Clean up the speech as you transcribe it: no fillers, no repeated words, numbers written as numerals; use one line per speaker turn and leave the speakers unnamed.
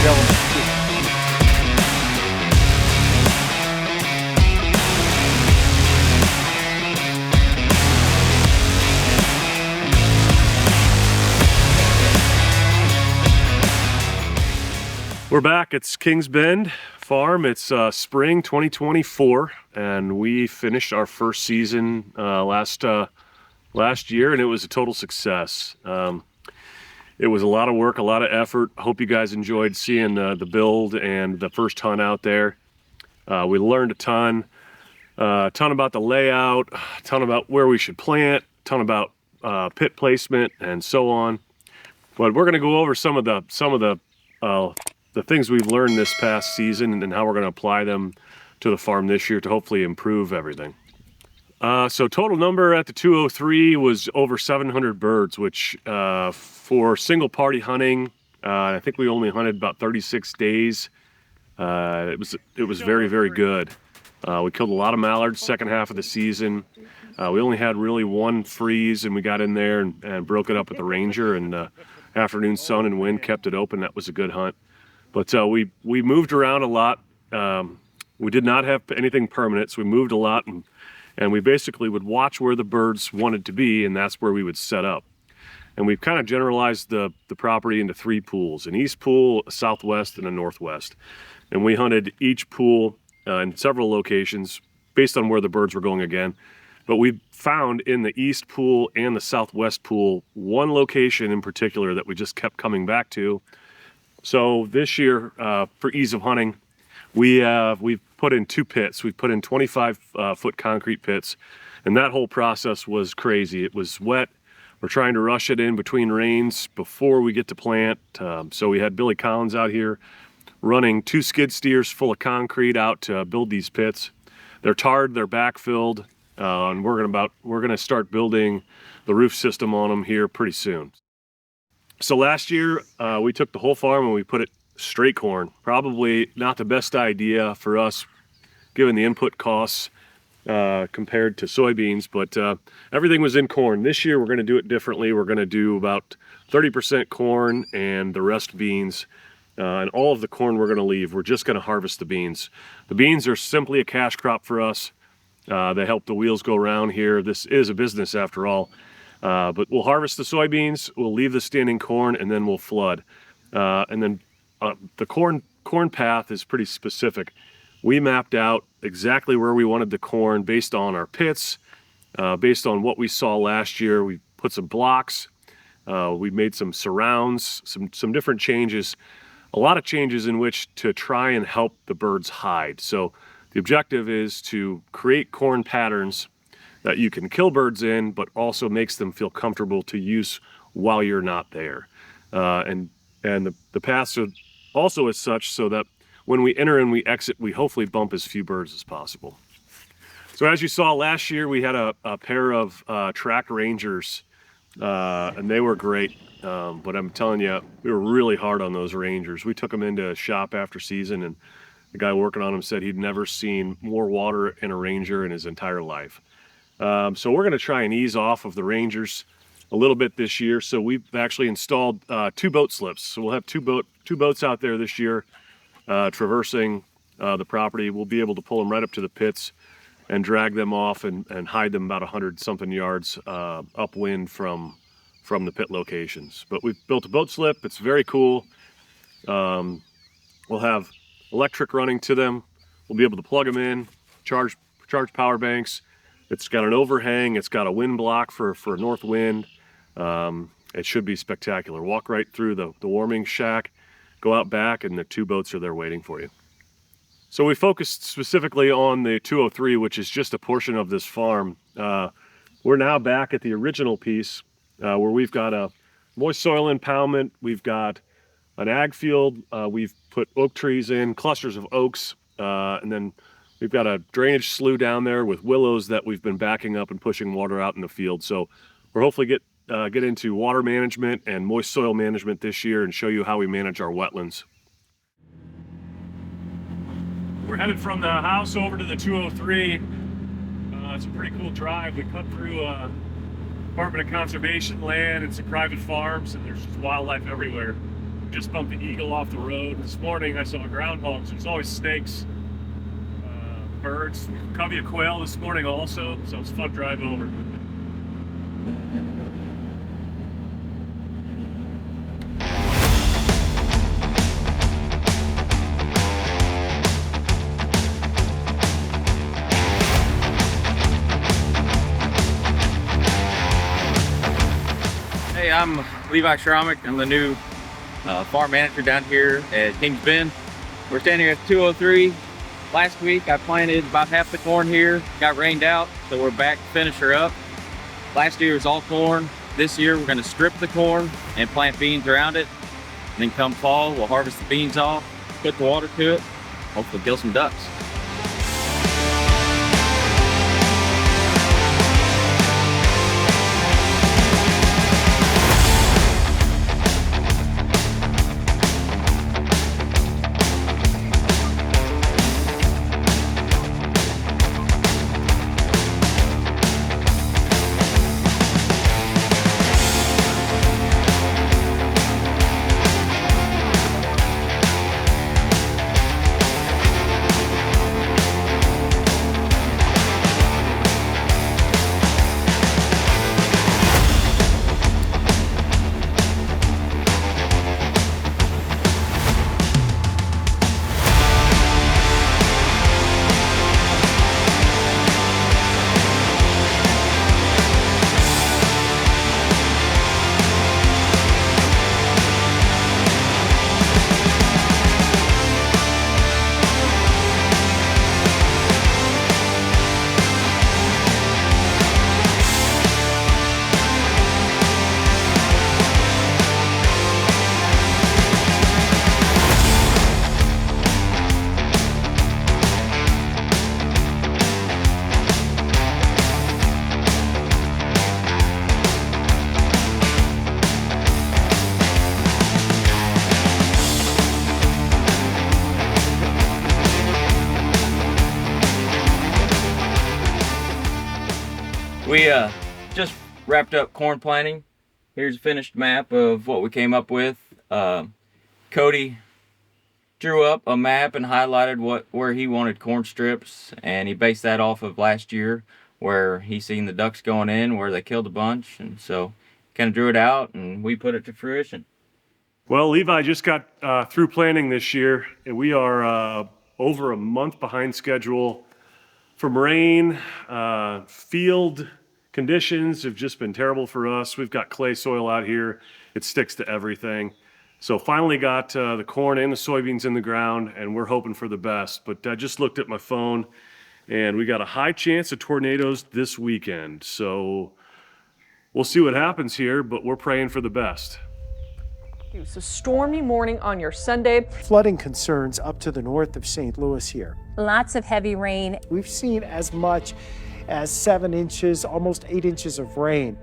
elements too.
We're back. It's Kings Bend Farm. It's spring 2024, and we finished our first season last year, and it was a total success. It was a lot of work, a lot of effort. Hope you guys enjoyed seeing the build and the first hunt out there. We learned a ton about the layout, a ton about where we should plant, a ton about pit placement, and so on. But we're going to go over some of the things we've learned this past season and how we're going to apply them to the farm this year to hopefully improve everything. So total number at the 203 was over 700 birds, which for single party hunting, I think we only hunted about 36 days. It was very, very good. We killed a lot of mallards second half of the season. We only had really one freeze, and we got in there and broke it up with the Ranger, and afternoon sun and wind kept it open. That was a good hunt. But we moved around a lot. We did not have anything permanent, so we moved a lot, and we basically would watch where the birds wanted to be, and that's where we would set up. And we've kind of generalized the property into three pools: an east pool, a southwest, and a northwest. And we hunted each pool in several locations based on where the birds were going again. But we found in the east pool and the southwest pool one location in particular that we just kept coming back to. So this year, for ease of hunting, we've put in two pits. We've put in 25-foot concrete pits, and that whole process was crazy. It was wet. We're trying to rush it in between rains before we get to plant. So we had Billy Collins out here running 2 skid steers full of concrete out to build these pits. They're tarred, they're backfilled, and we're gonna start building the roof system on them here pretty soon. So last year, we took the whole farm and we put it straight corn. Probably not the best idea for us, given the input costs compared to soybeans, but everything was in corn. This year, we're going to do it differently. We're going to do about 30% corn and the rest beans. And all of the corn we're going to leave. We're just going to harvest the beans. The beans are simply a cash crop for us. They help the wheels go round here. This is a business after all. But we'll harvest the soybeans, we'll leave the standing corn, and then we'll flood. And then the corn path is pretty specific. We mapped out exactly where we wanted the corn based on our pits, based on what we saw last year. We put some blocks, we made some surrounds, some different changes, a lot of changes in which to try and help the birds hide. So the objective is to create corn patterns that you can kill birds in, but also makes them feel comfortable to use while you're not there. And the paths are also as such so that when we enter and we exit, we hopefully bump as few birds as possible. So as you saw last year, we had a pair of track Rangers, and they were great. But I'm telling you, we were really hard on those Rangers. We took them into a shop after season, and the guy working on them said he'd never seen more water in a Ranger in his entire life. So we're going to try and ease off of the Rangers a little bit this year. So we've actually installed 2 boat slips. So we'll have two boats out there this year traversing the property. We'll be able to pull them right up to the pits and drag them off and hide them about 100-something yards upwind from the pit locations. But we've built a boat slip. It's very cool. We'll have electric running to them. We'll be able to plug them in, charge power banks. It's got an overhang. It's got a wind block for north wind. It should be spectacular. Walk right through the warming shack, go out back, and the 2 boats are there waiting for you. So we focused specifically on the 203, which is just a portion of this farm. We're now back at the original piece where we've got a moist soil impoundment. We've got an ag field. We've put oak trees in, clusters of oaks, and then we've got a drainage slough down there with willows that we've been backing up and pushing water out in the field. So we're hopefully get into water management and moist soil management this year and show you how we manage our wetlands. We're headed from the house over to the 203. It's a pretty cool drive. We cut through Department of Conservation land and some private farms, and there's just wildlife everywhere. Just bumped the eagle off the road. This morning I saw groundhogs. There's always snakes, birds, covey of quail this morning also, so it's a fun drive over.
Hey, I'm Levi Schromick. I'm the new farm manager down here at Kings Bend. We're standing here at 203. Last week I planted about half the corn here, got rained out, so we're back to finish her up. Last year was all corn. This year we're going to strip the corn and plant beans around it. And then come fall, we'll harvest the beans off, put the water to it, hopefully kill some ducks. We just wrapped up corn planting. Here's a finished map of what we came up with. Cody drew up a map and highlighted where he wanted corn strips, and he based that off of last year where he seen the ducks going in, where they killed a bunch, and so kind of drew it out and we put it to fruition.
Well, Levi just got through planting this year, and we are over a month behind schedule from rain. Field conditions have just been terrible for us. We've got clay soil out here. It sticks to everything. So finally got the corn and the soybeans in the ground, and we're hoping for the best. But I just looked at my phone, and we got a high chance of tornadoes this weekend. So we'll see what happens here, but we're praying for the best.
It's a stormy morning on your Sunday.
Flooding concerns up to the north of St. Louis here.
Lots of heavy rain.
We've seen as much as 7 inches, almost 8 inches of rain.